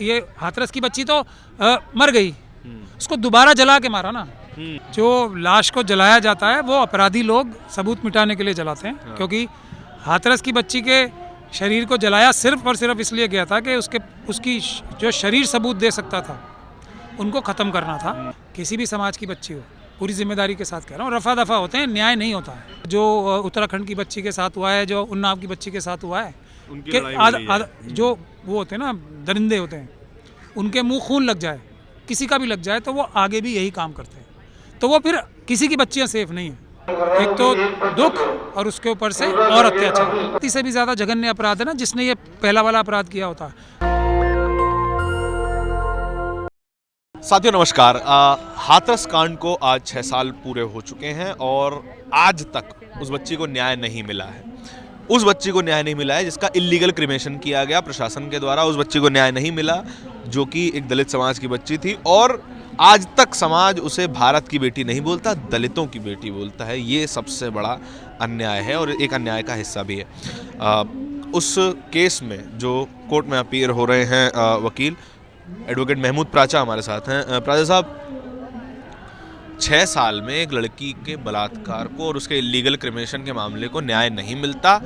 ये हाथरस की बच्ची तो मर गई, उसको दोबारा जला के मारा ना। जो लाश को जलाया जाता है वो अपराधी लोग सबूत मिटाने के लिए जलाते हैं, क्योंकि हाथरस की बच्ची के शरीर को जलाया सिर्फ और सिर्फ इसलिए गया था कि उसकी जो शरीर सबूत दे सकता था उनको ख़त्म करना था। किसी भी समाज की बच्ची हो, पूरी जिम्मेदारी के साथ कह रहा हूँ, रफा दफा होते हैं, न्याय नहीं होता है। जो उत्तराखंड की बच्ची के साथ हुआ है, जो उन्नाव की बच्ची के साथ हुआ है, कि जो वो होते हैं ना, दरिंदे होते हैं, उनके मुंह खून लग जाए, किसी का भी लग जाए, तो वो आगे भी यही काम करते हैं। तो वो फिर किसी की बच्चियां सेफ नहीं है। एक तो दुख और उसके ऊपर से और अत्याचार। इससे भी ज्यादा जघन्य अपराध है ना जिसने ये पहला वाला अपराध किया होता है। साथियों नमस्कार। हाथरस कांड को आज 6 साल पूरे हो चुके हैं और आज तक उस बच्ची को न्याय नहीं मिला है। उस बच्ची को न्याय नहीं मिला है जिसका इल्लीगल क्रिमेशन किया गया प्रशासन के द्वारा। उस बच्ची को न्याय नहीं मिला जो कि एक दलित समाज की बच्ची थी, और आज तक समाज उसे भारत की बेटी नहीं बोलता, दलितों की बेटी बोलता है। ये सबसे बड़ा अन्याय है और एक अन्याय का हिस्सा भी है। उस केस में जो कोर्ट में अपीयर हो रहे हैं वकील एडवोकेट महमूद प्राचा हमारे साथ हैं। प्राचा साहब, 6 साल में एक लड़की के बलात्कार को और उसके इलीगल क्रिमिनेशन के मामले को न्याय नहीं मिलता,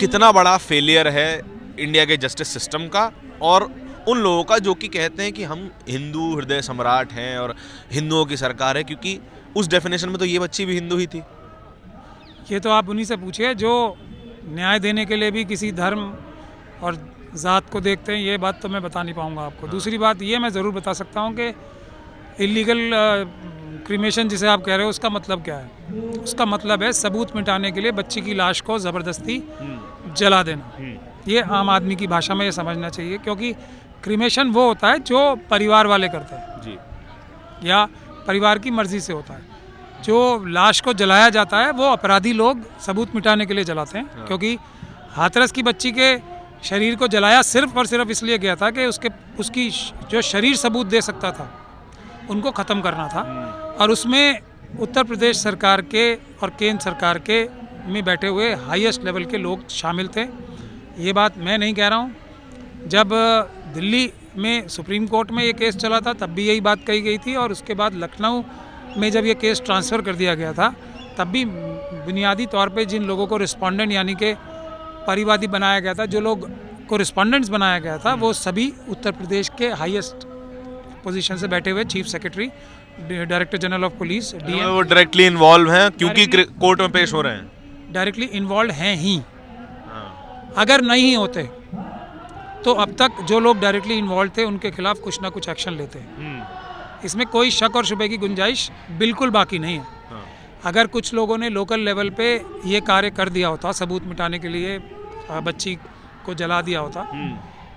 कितना बड़ा फेलियर है इंडिया के जस्टिस सिस्टम का और उन लोगों का जो कि कहते हैं कि हम हिंदू हृदय सम्राट हैं और हिंदुओं की सरकार है, क्योंकि उस डेफिनेशन में तो ये बच्ची भी हिंदू ही थी। ये तो आप उन्हीं से पूछिए जो न्याय देने के लिए भी किसी धर्म और ज़ात को देखते हैं। ये बात तो मैं बता नहीं पाऊँगा आपको। दूसरी बात ये मैं ज़रूर बता सकता हूँ कि इलीगल क्रिमेशन जिसे आप कह रहे हो उसका मतलब क्या है। उसका मतलब है सबूत मिटाने के लिए बच्ची की लाश को ज़बरदस्ती जला देना। ये आम आदमी की भाषा में ये समझना चाहिए, क्योंकि क्रिमेशन वो होता है जो परिवार वाले करते हैं जी, या परिवार की मर्जी से होता है। जो लाश को जलाया जाता है वो अपराधी लोग सबूत मिटाने के लिए जलाते हैं। क्योंकि हाथरस की बच्ची के शरीर को जलाया सिर्फ और सिर्फ इसलिए गया था कि उसकी जो शरीर सबूत दे सकता था उनको ख़त्म करना था। और उसमें उत्तर प्रदेश सरकार के और केंद्र सरकार के में बैठे हुए हाईएस्ट लेवल के लोग शामिल थे। ये बात मैं नहीं कह रहा हूँ। जब दिल्ली में सुप्रीम कोर्ट में ये केस चला था तब भी यही बात कही गई थी, और उसके बाद लखनऊ में जब ये केस ट्रांसफ़र कर दिया गया था तब भी बुनियादी तौर पे जिन लोगों को रिस्पोंडेंट यानी कि परिवादी बनाया गया था, जो लोग को रिस्पोंडेंट्स बनाया गया था, वो सभी उत्तर प्रदेश के हाईएस्ट पोजीशन से बैठे हुए chief secretary, director general of police, DM, वो डायरेक्टली इन्वॉल्व हैं क्योंकि कोर्ट में पेश हो रहे हैं। डायरेक्टली इन्वॉल्व हैं ही। अगर नहीं होते तो अब तक जो लोग डायरेक्टली इन्वॉल्व थे उनके खिलाफ कुछ ना कुछ एक्शन लेते हैं। इसमें कोई शक और शुबे की गुंजाइश बिल्कुल बाकी नहीं है। अगर कुछ लोगों ने लोकल लेवल पे ये कार्य कर दिया होता, सबूत मिटाने के लिए बच्ची को जला दिया होता,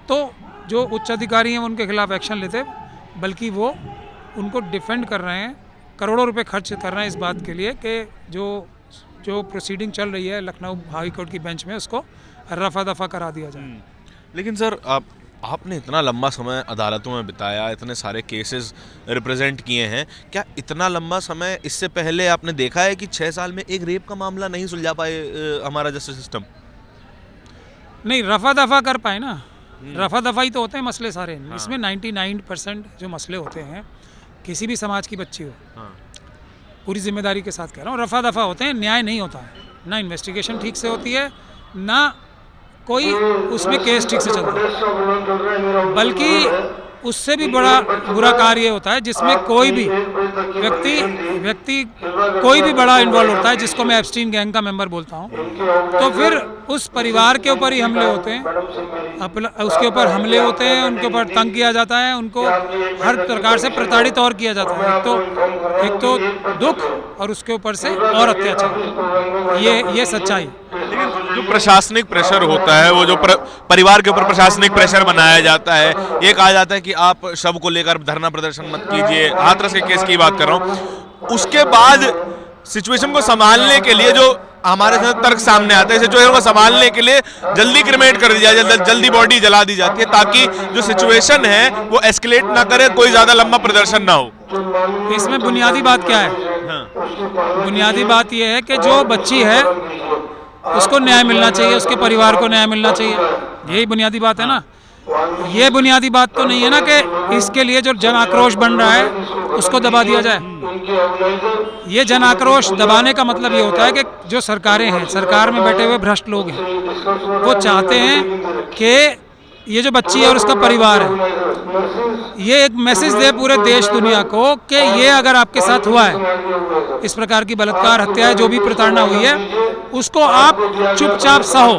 तो जो उच्च अधिकारी हैं उनके खिलाफ एक्शन लेते, बल्कि वो उनको डिफेंड कर रहे हैं, करोड़ों रुपए खर्च कर रहे हैं इस बात के लिए कि जो प्रोसीडिंग चल रही है लखनऊ हाई कोर्ट की बेंच में उसको रफा दफा करा दिया जाए। लेकिन सर आपने इतना लंबा समय अदालतों में बिताया, इतने सारे केसेस रिप्रेजेंट किए हैं, क्या इतना लंबा समय इससे पहले आपने देखा है कि 6 साल में एक रेप का मामला नहीं सुलझा पाए हमारा जस्टिस सिस्टम? नहीं, रफा दफा कर पाए ना। रफा दफा ही तो होते हैं मसले सारे। इसमें 99% जो मसले होते हैं, किसी भी समाज की बच्ची हो, पूरी जिम्मेदारी के साथ कह रहा हूँ, रफा दफा होते हैं, न्याय नहीं होता है। ना इन्वेस्टिगेशन ठीक से होती है, ना कोई उसमें केस ठीक से चलता है, बल्कि उससे भी बड़ा बुरा कार्य होता है जिसमें कोई भी व्यक्ति कोई भी बड़ा इन्वॉल्व होता है, जिसको मैं एप्स्टीन गैंग का मेंबर बोलता हूँ। तो फिर उस परिवार के ऊपर ही हमले होते हैं, उसके ऊपर हमले होते हैं, उनके ऊपर तंग किया जाता है, उनको हर प्रकार से प्रताड़ित और किया जाता है। एक तो दुख और उसके ऊपर से और अत्याचार। ये सच्चाई। लेकिन जो प्रशासनिक प्रेशर होता है, वो जो परिवार के ऊपर प्रशासनिक प्रेशर बनाया जाता है, ये कहा जाता है कि आप शव को लेकर धरना प्रदर्शन मत कीजिए। हाथरस के केस की बात कर रहा हूँ। उसके बाद सिचुएशन को संभालने के लिए जो हमारे साथ तर्क सामने आता है, सिचुएशन को संभालने के लिए जल्दी क्रिमेट कर दिया जाए, जल्दी बॉडी जला दी जाती है ताकि जो सिचुएशन है वो एस्केलेट ना करे, कोई ज्यादा लंबा प्रदर्शन ना हो। इसमें बुनियादी बात क्या है? बुनियादी बात यह है कि जो बच्ची है उसको न्याय मिलना चाहिए, उसके परिवार को न्याय मिलना चाहिए। यही बुनियादी बात है ना। ये बुनियादी बात तो नहीं है ना कि इसके लिए जो जन आक्रोश बन रहा है उसको दबा दिया जाए। ये जन आक्रोश दबाने का मतलब ये होता है कि जो सरकारें हैं, सरकार में बैठे हुए भ्रष्ट लोग हैं, वो चाहते हैं कि ये जो बच्ची है और उसका परिवार है, ये एक मैसेज दे पूरे देश दुनिया को कि ये अगर आपके साथ हुआ है, इस प्रकार की बलात्कार, हत्या, जो भी प्रताड़ना हुई है, उसको आप चुपचाप सहो,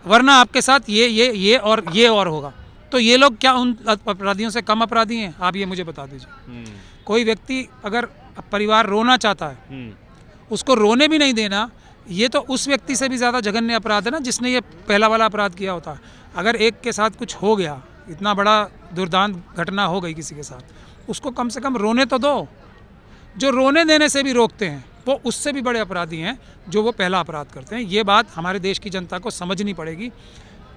वरना आपके साथ ये और होगा। तो ये लोग क्या उन अपराधियों से कम अपराधी हैं? आप ये मुझे बता दीजिए। कोई व्यक्ति अगर परिवार रोना चाहता है, उसको रोने भी नहीं देना, ये तो उस व्यक्ति से भी ज़्यादा जघन्य अपराध है ना, जिसने ये पहला वाला अपराध किया होता है। अगर एक के साथ कुछ हो गया, इतना बड़ा दुर्दांत घटना हो गई किसी के साथ, उसको कम से कम रोने तो दो। जो रोने देने से भी रोकते हैं वो उससे भी बड़े अपराधी हैं जो वो पहला अपराध करते हैं। ये बात हमारे देश की जनता को समझनी पड़ेगी।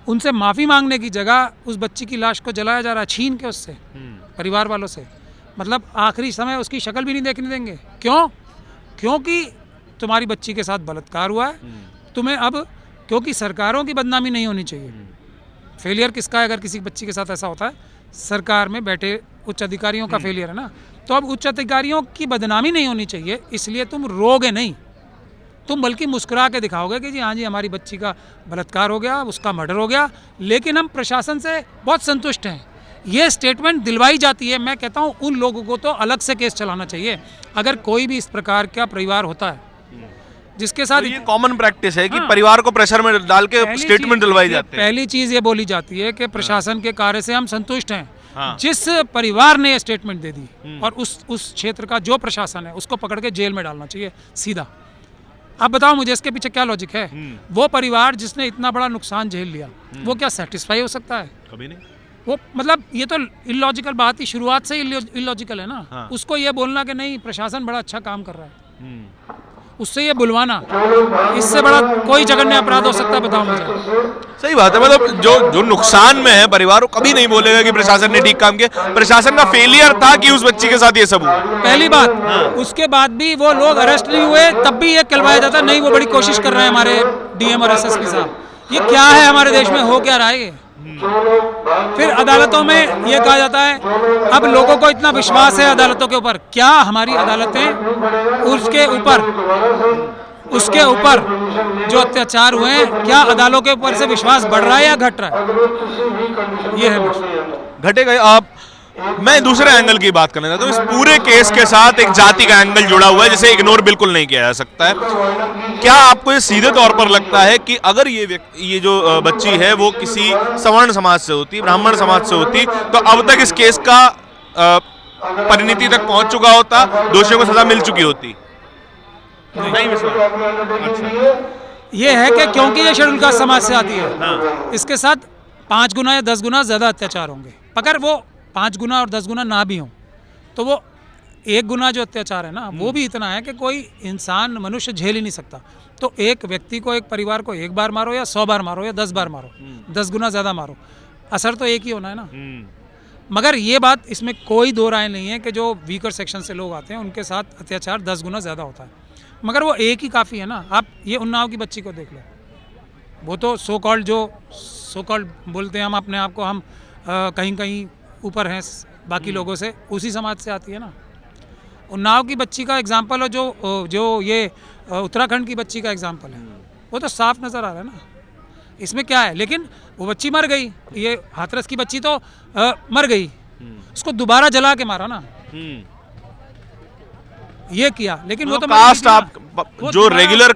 उनसे माफ़ी मांगने की जगह उस बच्ची की लाश को जलाया जा रहा है, छीन के उससे, परिवार वालों से। मतलब आखिरी समय उसकी शक्ल भी नहीं देखने देंगे। क्यों? क्योंकि तुम्हारी बच्ची के साथ बलात्कार हुआ है, तुम्हें अब, क्योंकि सरकारों की बदनामी नहीं होनी चाहिए। फेलियर किसका है अगर किसी बच्ची के साथ ऐसा होता है? सरकार में बैठे उच्च अधिकारियों का फेलियर है ना। तो अब उच्च अधिकारियों की बदनामी नहीं होनी चाहिए, इसलिए तुम रोगे नहीं, तुम बल्कि मुस्कुरा के दिखाओगे कि जी हाँ जी, हमारी बच्ची का बलात्कार हो गया, उसका मर्डर हो गया, लेकिन हम प्रशासन से बहुत संतुष्ट हैं। ये स्टेटमेंट दिलवाई जाती है। मैं कहता हूँ उन लोगों को तो अलग से केस चलाना चाहिए। अगर कोई भी इस प्रकार का परिवार होता है जिसके साथ, तो ये कॉमन प्रैक्टिस है कि परिवार को प्रेशर में डाल के स्टेटमेंट दिलवाई जाती है। पहली चीज ये बोली जाती है कि प्रशासन के कार्य से हम संतुष्ट हैं। जिस परिवार ने ये स्टेटमेंट दे दी, और उस क्षेत्र का जो प्रशासन है उसको पकड़ के जेल में डालना चाहिए सीधा। अब बताओ मुझे इसके पीछे क्या लॉजिक है? वो परिवार जिसने इतना बड़ा नुकसान झेल लिया, वो क्या सेटिस्फाई हो सकता है? कभी नहीं। वो मतलब ये तो इलॉजिकल बात ही शुरुआत से ही इलॉजिकल है ना। उसको ये बोलना कि नहीं प्रशासन बड़ा अच्छा काम कर रहा है, उससे ये बुलवाना, इससे बड़ा कोई जघन्य अपराध हो सकता है? बताओ मुझे। सही बात है। मतलब जो नुकसान में है परिवार, वो कभी नहीं बोलेगा कि प्रशासन ने ठीक काम किया। प्रशासन का फेलियर था कि उस बच्ची के साथ ये सब हुआ, पहली बात। उसके बाद भी वो लोग अरेस्ट नहीं हुए, तब भी ये कहलवाया जाता नहीं वो बड़ी कोशिश कर रहे हैं हमारे डीएम और एसएसपी साहब। ये क्या है हमारे देश में? हो क्या रहा है ये? फिर अदालतों में ये कहा जाता है, अब लोगों को इतना विश्वास है अदालतों के ऊपर। क्या हमारी अदालतें उसके ऊपर जो अत्याचार हुए हैं, क्या अदालतों के ऊपर से विश्वास बढ़ रहा है या घट रहा है? ये है बस। घटेगा। आप, मैं दूसरे एंगल की बात करना चाहता हूँ। इस पूरे केस के साथ एक जाति का एंगल जुड़ा हुआ है जिसे इग्नोर बिल्कुल नहीं किया जा सकता है। क्या आपको ये सीधे तौर पर लगता है कि अगर ये जो बच्ची है वो किसी सवर्ण समाज से होती, ब्राह्मण समाज से होती, तो अब तक इस केस का परिणति तक पहुंच चुका होता, दोषियों को सजा मिल चुकी होती? नहीं ये है कि क्योंकि ये शेड्यूल कास्ट समाज से आती है, इसके साथ 5 गुना या 10 गुना ज़्यादा अत्याचार होंगे। अगर वो 5 गुना और 10 गुना ना भी हों, तो वो 1 गुना जो अत्याचार है ना, वो भी इतना है कि कोई इंसान, मनुष्य झेल ही नहीं सकता। तो एक व्यक्ति को, एक परिवार को 1 बार मारो या 100 बार मारो या 10 बार मारो, 10 गुना ज़्यादा मारो, असर तो एक ही होना है ना। मगर ये बात, इसमें कोई दो राय नहीं है कि जो वीकर सेक्शन से लोग आते हैं उनके साथ अत्याचार 10 गुना ज़्यादा होता है, मगर वो एक ही काफ़ी है ना। आप ये उन्नाव की बच्ची को देख लो, वो तो सो कॉल्ड बोलते हैं हम अपने आप को, हम कहीं कहीं ऊपर हैं बाकी लोगों से, उसी समाज से आती है ना। उन्नाव की बच्ची का एग्जाम्पल और जो ये उत्तराखंड की बच्ची का एग्जाम्पल है, वो तो साफ नज़र आ रहा है ना। इसमें क्या है? लेकिन वो बच्ची मर गई, ये हाथरस की बच्ची तो मर गई, उसको दोबारा जला के मारा ना, ये किया। लेकिन वो तो कास्ट, आप जो रेगुलर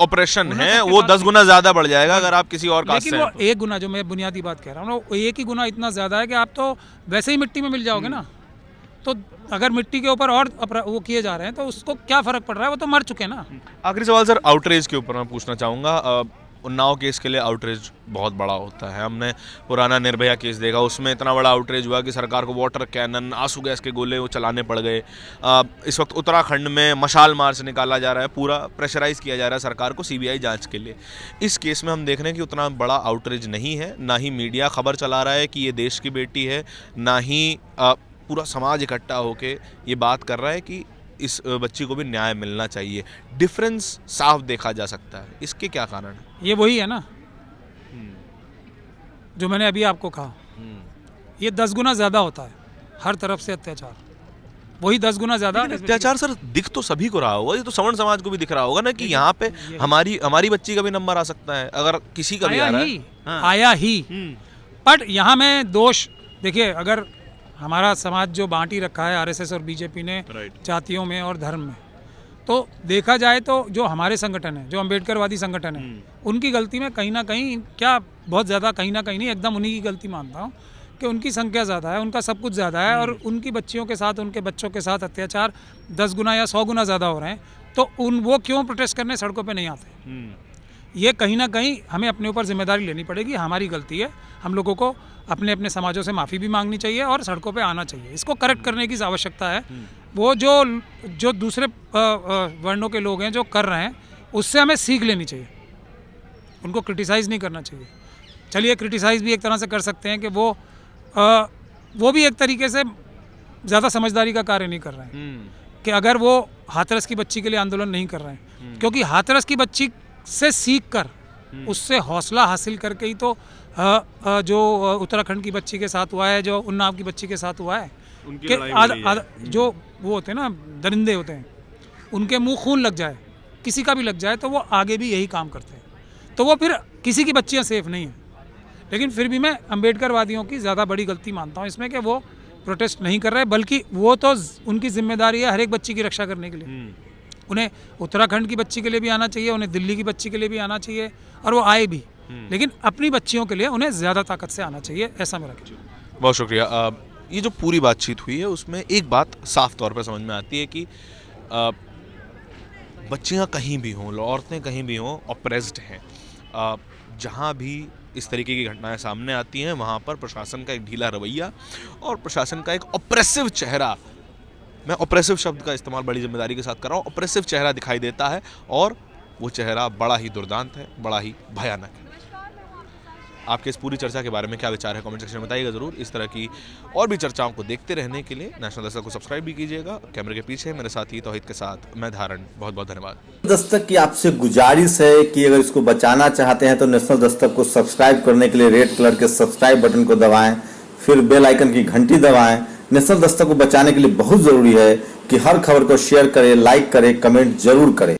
ऑपरेशन है वो 10 गुना ज्यादा बढ़ जाएगा अगर आप किसी और कास्ट से हैं। लेकिन वो 1 गुना, जो मैं बुनियादी बात कह रहा हूँ, वो 1 ही गुना इतना ज्यादा है कि आप तो वैसे ही मिट्टी में मिल जाओगे ना। तो अगर मिट्टी के ऊपर और वो किए जा रहे हैं तो उसको क्या फर्क पड़ रहा है? वो तो मर चुके हैं ना। आखिरी सवाल सर, आउटरीच के ऊपर मैं पूछना चाहूँगा। उन्नाव केस के लिए आउटरीच बहुत बड़ा होता है। हमने पुराना निर्भया केस देखा, उसमें इतना बड़ा आउटरीच हुआ कि सरकार को वाटर कैनन, आंसू गैस के गोले वो चलाने पड़ गए। इस वक्त उत्तराखंड में मशाल मार्च निकाला जा रहा है, पूरा प्रेशराइज किया जा रहा है सरकार को सीबीआई जांच के लिए। इस केस में हम देख रहे हैं कि उतना बड़ा आउटरीच नहीं है, ना ही मीडिया खबर चला रहा है कि ये देश की बेटी है, ना ही पूरा समाज इकट्ठा होकर ये बात कर रहा है कि इस बच्ची को भी न्याय मिलना चाहिए। डिफरेंस साफ देखा जा सकता है, इसके क्या कारण है? ये वही है ना, जो मैंने अभी आपको कहा, ये 10 गुना ज़्यादा होता है हर तरफ से अत्याचार, वही 10 गुना ज़्यादा। अत्याचार सर दिख तो सभी को रहा होगा, ये तो सवर्ण समाज को भी दिख रहा होगा ना कि यहाँ पे हमारी बच्ची का भी नंबर आ सकता है अगर किसी का भी आ रहा है। हाँ। आया ही। बट यहाँ में दोष देखिए, अगर हमारा समाज जो बांटी रखा है आरएसएस और बीजेपी ने जातियों में और धर्म में, तो देखा जाए तो जो हमारे संगठन है, जो अम्बेडकरवादी संगठन है, उनकी गलती में कहीं ना कहीं, क्या बहुत ज़्यादा, कहीं ना कहीं नहीं, एकदम उन्हीं की गलती मानता हूँ कि उनकी संख्या ज़्यादा है, उनका सब कुछ ज़्यादा है और उनकी बच्चियों के साथ, उनके बच्चों के साथ अत्याचार 10 गुना या 100 गुना ज़्यादा हो रहे हैं। तो वो क्यों प्रोटेस्ट करने सड़कों पे नहीं आते? ये कहीं ना कहीं हमें अपने ऊपर जिम्मेदारी लेनी पड़ेगी, हमारी गलती है, हम लोगों को अपने अपने समाजों से माफ़ी भी मांगनी चाहिए और सड़कों पे आना चाहिए। इसको करेक्ट करने की आवश्यकता है। वो जो दूसरे वर्णों के लोग हैं जो कर रहे हैं, उससे हमें सीख लेनी चाहिए, उनको क्रिटिसाइज़ नहीं करना चाहिए। चलिए, क्रिटिसाइज़ भी एक तरह से कर सकते हैं कि वो भी एक तरीके से ज़्यादा समझदारी का कार्य नहीं कर रहे हैं कि अगर वो हाथरस की बच्ची के लिए आंदोलन नहीं कर रहे हैं, क्योंकि हाथरस की बच्ची से सीख कर, उससे हौसला हासिल करके ही तो जो उत्तराखंड की बच्ची के साथ हुआ है, जो उन्नाव की बच्ची के साथ हुआ है, कि जो वो होते हैं ना, दरिंदे होते हैं, उनके मुंह खून लग जाए, किसी का भी लग जाए, तो वो आगे भी यही काम करते हैं। तो वो फिर किसी की बच्चियां सेफ नहीं हैं। लेकिन फिर भी मैं अम्बेडकरवादियों की ज़्यादा बड़ी गलती मानता हूँ इसमें कि वो प्रोटेस्ट नहीं कर रहे, बल्कि वो तो उनकी जिम्मेदारी है हर एक बच्ची की रक्षा करने के लिए। उन्हें उत्तराखंड की बच्ची के लिए भी आना चाहिए, उन्हें दिल्ली की बच्ची के लिए भी आना चाहिए, और वो आए भी, लेकिन अपनी बच्चियों के लिए उन्हें ज़्यादा ताकत से आना चाहिए, ऐसा मेरा कहना है। बहुत शुक्रिया। ये जो पूरी बातचीत हुई है उसमें एक बात साफ तौर पर समझ में आती है कि बच्चियां कहीं भी हों, औरतें कहीं भी हों, ऑप्रेस्ड हैं। जहाँ भी इस तरीके की घटनाएं सामने आती हैं, वहाँ पर प्रशासन का एक ढीला रवैया और प्रशासन का एक ऑप्रेसिव चेहरा, मैं ऑप्रेसिव शब्द का इस्तेमाल बड़ी जिम्मेदारी के साथ कर रहा हूँ, ऑप्रेसिव चेहरा दिखाई देता है, और वो चेहरा बड़ा ही दुर्दांत है, बड़ा ही भयानक है। आपके इस पूरी चर्चा के बारे में क्या विचार है, कमेंट सेक्शन में बताइएगा ज़रूर। इस तरह की और भी चर्चाओं को देखते रहने के लिए नेशनल दस्तक को सब्सक्राइब भी कीजिएगा। कैमरे के पीछे मेरे साथी तौहीद के साथ मैं धारण, बहुत बहुत धन्यवाद। दस्तक की आपसे गुजारिश है कि अगर इसको बचाना चाहते हैं तो नेशनल दस्तक को सब्सक्राइब करने के लिए रेड कलर के सब्सक्राइब बटन को दबाएं, फिर बेल आइकन की घंटी दबाएं। नेशनल दस्तक को बचाने के लिए बहुत जरूरी है कि हर खबर को शेयर करें, लाइक करें, कमेंट जरूर करें।